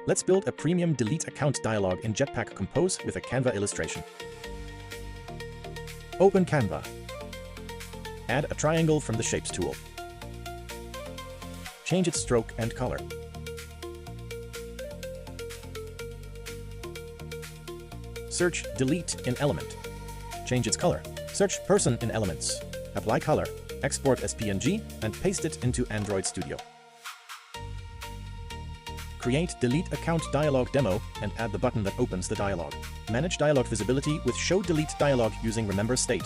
Let's build a premium delete account dialog in Jetpack Compose with a Canva illustration. Open Canva. Add a triangle from the Shapes tool. Change its stroke and color. Search Delete in Element. Change its color. Search Person in Elements. Apply color. Export as PNG and paste it into Android Studio. Create Delete Account Dialog demo and add the button that opens the dialog. Manage dialog visibility with Show Delete Dialog using Remember State.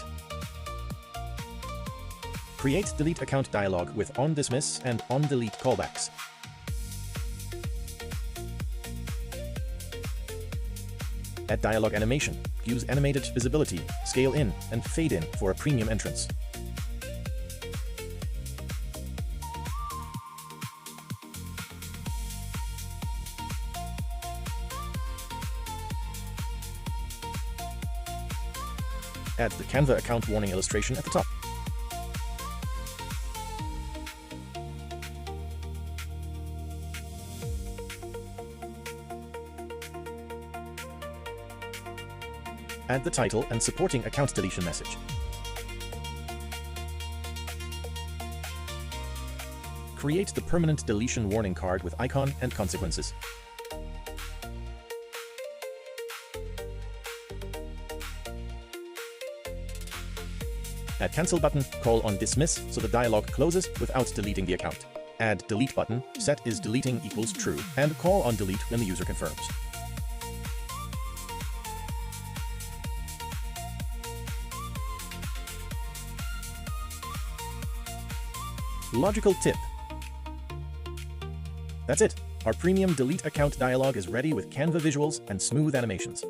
Create Delete Account Dialog with OnDismiss and OnDelete callbacks. Add dialog animation. Use animated visibility, scale in, and fade in for a premium entrance. Add the Canva account warning illustration at the top. Add the title and supporting account deletion message. Create the permanent deletion warning card with icon and consequences. Add cancel button, call on dismiss so the dialog closes without deleting the account. Add delete button, set is deleting equals true, and call on delete when the user confirms. Logical tip. That's it. Our premium delete account dialog is ready with Canva visuals and smooth animations.